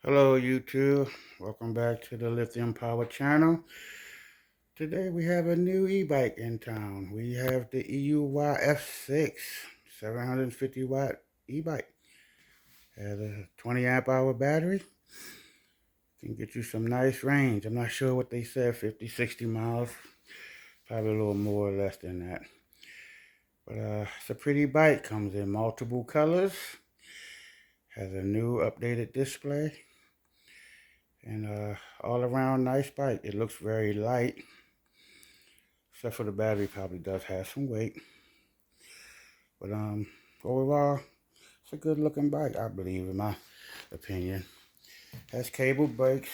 Hello YouTube, welcome back to the Lithium Power channel. Today we have a new e-bike in town. We have the Euybike F6 750 watt e-bike. Has a 20 amp hour battery. Can get you some nice range. I'm not sure what they said, 50, 60 miles. Probably a little more or less than that. But it's a pretty bike. Comes in multiple colors. Has a new updated display. And all around nice bike. It looks very light. Except for the battery probably does have some weight. But overall, it's a good looking bike, I believe, in my opinion. Has cable brakes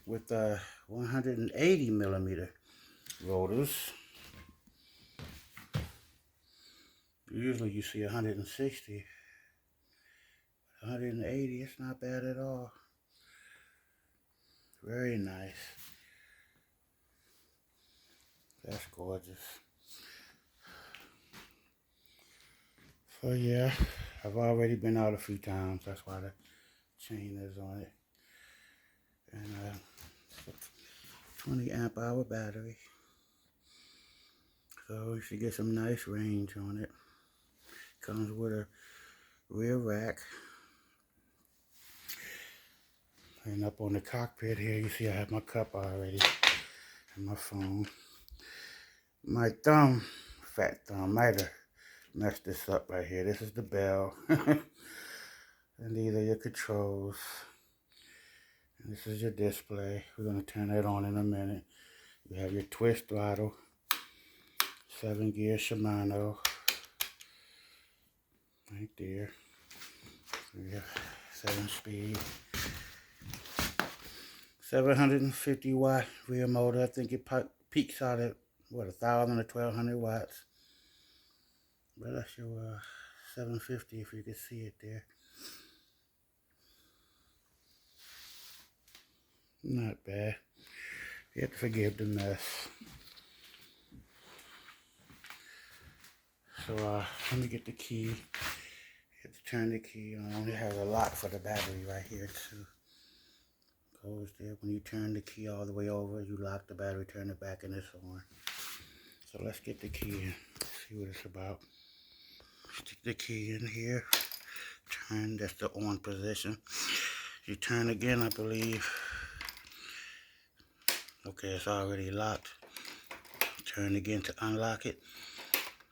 with 180 millimeter rotors. Usually you see 160. 180, it's not bad at all. Very nice. That's gorgeous. So yeah, I've already been out a few times. That's why the chain is on it. And 20 amp hour battery. So you should get some nice range on it. Comes with a rear rack. And up on the cockpit here, you see I have my cup already and my phone. My thumb, fat thumb, might have messed this up right here. This is the bell. And these are your controls. And this is your display. We're going to turn that on in a minute. You have your twist throttle, 7-gear Shimano, right there. We have 7-speed, 750 watt rear motor. I think it peaks out at what, 1,000 or 1,200 watts. But that's your 750 if you can see it there. Not bad. You have to forgive the mess. So let me get the key. You have to turn the key on. It has a lock for the battery right here too. Goes there. When you turn the key all the way over, you lock the battery, turn it back, and it's on. So let's get the key in. See what it's about. Stick the key in here. Turn. That's the on position. You turn again, I believe. Okay, it's already locked. Turn again to unlock it.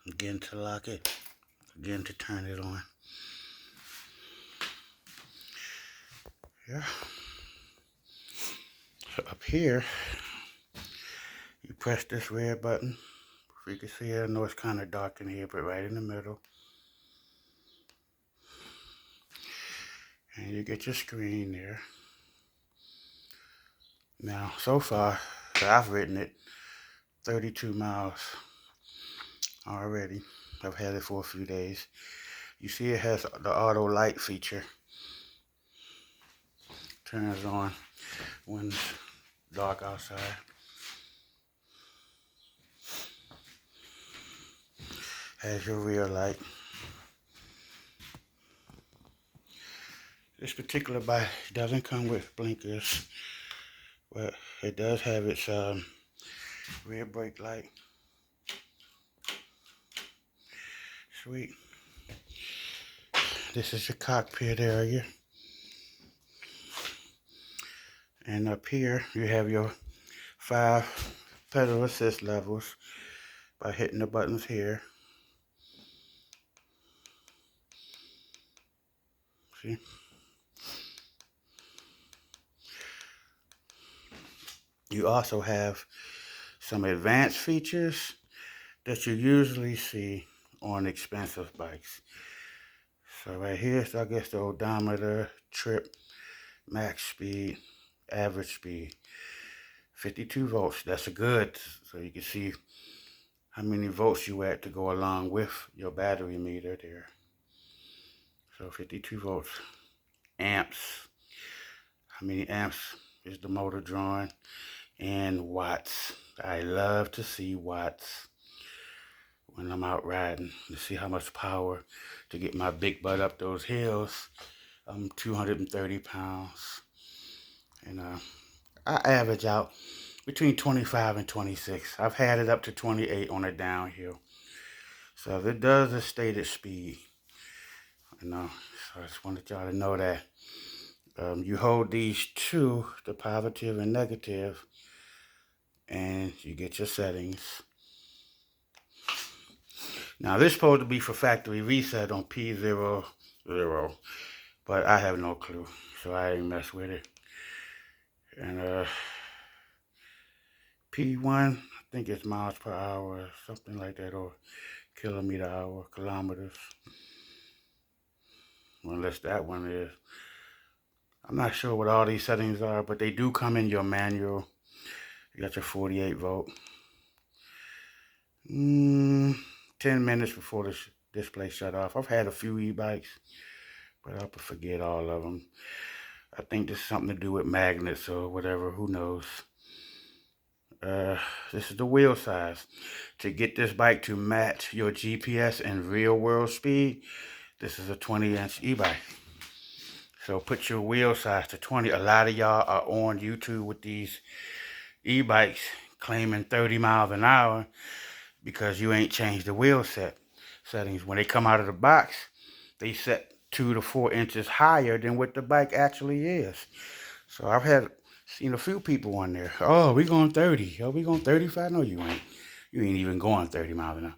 Again to lock it. Again to turn it on. Yeah. So up here, you press this red button. If you can see it, I know it's kind of dark in here, but right in the middle. And you get your screen there. Now, so far, I've ridden it 32 miles already. I've had it for a few days. You see it has the auto light feature. Turns on when it's dark outside. Has your rear light. This particular bike doesn't come with blinkers, but it does have its rear brake light. Sweet. This is your cockpit area. And up here, you have your 5 pedal assist levels by hitting the buttons here. See? You also have some advanced features that you usually see on expensive bikes. So right here, so I guess the odometer, trip, max speed, average speed, 52 volts. That's a good, so you can see how many volts you at to go along with your battery meter there. So 52 volts. Amps, how many amps is the motor drawing? And watts. I love to see watts when I'm out riding, to see how much power to get my big butt up those hills. I'm 230 pounds. And I average out between 25 and 26. I've had it up to 28 on a downhill. So if it does a stated speed, so I just wanted y'all to know that. You hold these two, the positive and negative, and you get your settings. Now this is supposed to be for factory reset on P00, but I have no clue, so I ain't mess with it. And P1, I think it's miles per hour, something like that, or kilometer hour, kilometers. Unless that one is. I'm not sure what all these settings are, but they do come in your manual. You got your 48 volt. 10 minutes before the display shut off. I've had a few e-bikes, but I'll forget all of them. I think this is something to do with magnets or whatever, who knows. This is the wheel size. To get this bike to match your GPS and real world speed, this is a 20-inch e-bike. So put your wheel size to 20. A lot of y'all are on YouTube with these e-bikes claiming 30 miles an hour because you ain't changed the wheel settings. When they come out of the box, they set 2 to 4 inches higher than what the bike actually is. So I've seen a few people on there. Oh, we going 30. Oh, we going 35? No, you ain't. You ain't even going 30 miles an hour.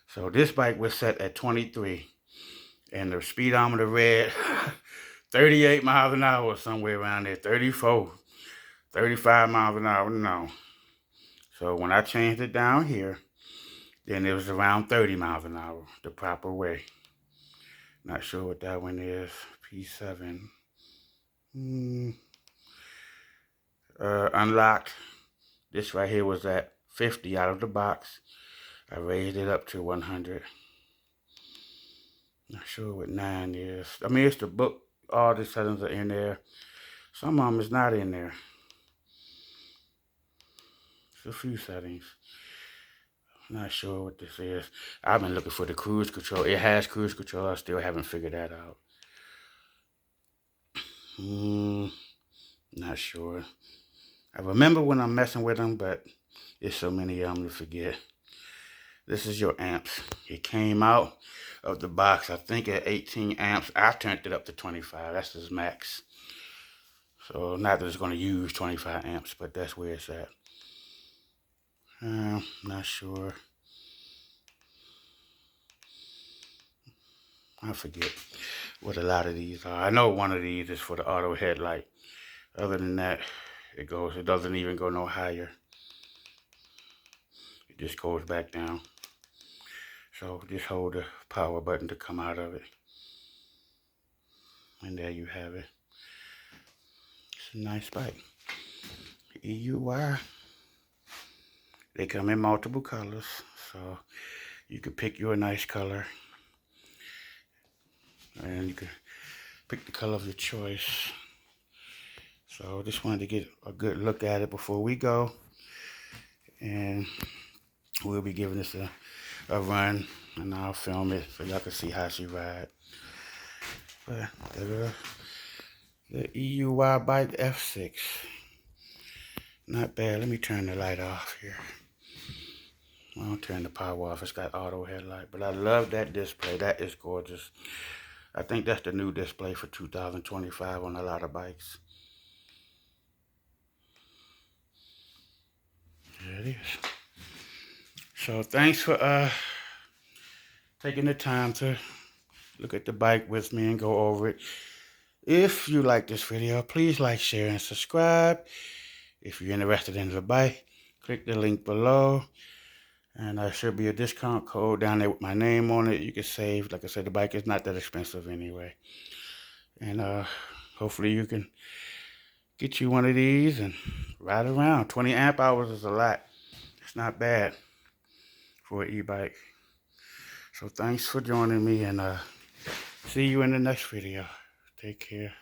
So this bike was set at 23. And the speedometer read 38 miles an hour, somewhere around there. 34, 35 miles an hour. No. So when I changed it down here, then it was around 30 miles an hour, the proper way. Not sure what that one is. P7. Unlocked. This right here was at 50 out of the box. I raised it up to 100. Not sure what 9 is. I mean, it's the book. All the settings are in there. Some of them is not in there. It's a few settings. Not sure what this is. I've been looking for the cruise control. It has cruise control. I still haven't figured that out. Not sure. I remember when I'm messing with them, but there's so many of them to forget. This is your amps. It came out of the box, I think, at 18 amps. I turned it up to 25. That's his max. So not that it's going to use 25 amps, but that's where it's at. Not sure. I forget what a lot of these are. I know one of these is for the auto headlight. Other than that, it doesn't even go no higher. It just goes back down. So just hold the power button to come out of it. And there you have it. It's a nice bike. EUY. They come in multiple colors, so you can pick you a nice color. And you can pick the color of your choice. So just wanted to get a good look at it before we go. And we'll be giving this a run, and I'll film it so y'all can see how she ride. But the Euybike F6. Not bad. Let me turn the light off here. I'll turn the power off. It's got auto headlight. But I love that display. That is gorgeous. I think that's the new display for 2025 on a lot of bikes. There it is. So thanks for taking the time to look at the bike with me and go over it. If you like this video, please like, share, and subscribe. If you're interested in the bike, click the link below. And there should be a discount code down there with my name on it. You can save. Like I said, the bike is not that expensive anyway. And hopefully you can get you one of these and ride around. 20 amp hours is a lot. It's not bad for an e-bike. So thanks for joining me, and see you in the next video. Take care.